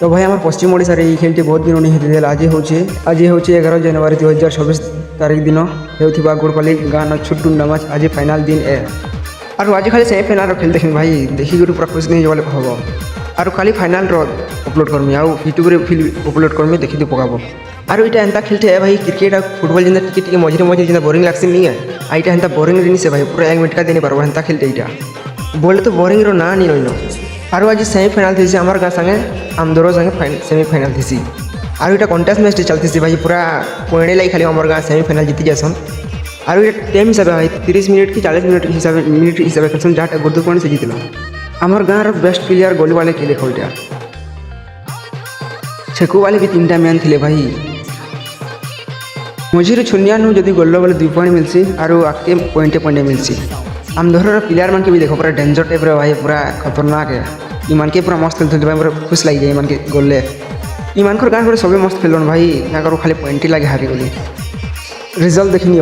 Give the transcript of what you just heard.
तो भाई आम पश्चिम ओडिशा रे खेलटी बहुत दिन नहीं होती आज हूँ 11 जनवरी 2024 तारीख दिन होता गोड़पाली गाँव छोट टूर्नामेंट आज फाइनाल दिन ए और आज खाली सेमिफाइनाल खेल देखें भाई देखिक पूरा खुश नहीं बोले हम और खाली फाइनाल अपलोड करमी आउ यूट्यूब फिर अपलोड करमी देखी पकाब और यहाँ एंता खेलते है भाई क्रिकेट और फुटबॉल जिंदा टिके मझे मझे जिंदा बोरिंग लगसी नहीं है यहाँ एंता बोरिंग जिनिस है भाई पूरा 1 मिनट का देने पार्बो एंता खेलते यहाँ बोले तो बोरिंग रो ना नहीं रही और आज सेमिफाइनाल थी आम गाँव संगे आमदोर संगे सेमिफाइनाल थी और यहाँ कंटेस्ट मैच चलती भाई पूरा पॉइंट लगे खाली आम गाँव सेमिफाइनाल जीति जासन और ये टाइम हिसाब भाई 30 मिनट कि 40 मिनट हिसाब खेल जहाँ गुरुत्वपूर्ण से जीतल आमर गाँव बेस्ट प्लेयर गोली वाले के देखो इटा छेकू वाले भी 3टा मैन थे भाई मझे छुनिया जब गोल बोले 2 पॉइंट मिलसी और आगे पॉइंटे मिलसी आम धर प्लेयर मन के भी देखो पूरा डेंजर टाइप भाई पूरा खतरनाक है ईमान के पूरा मस्त खेलते भाई पूरा खुश लगी जाए ईमान के गोले ईमान गाँव सब मस्त खेलन भाई यहाँ खाली पॉइंटे लगे हारी गली रिजल्ट देखनी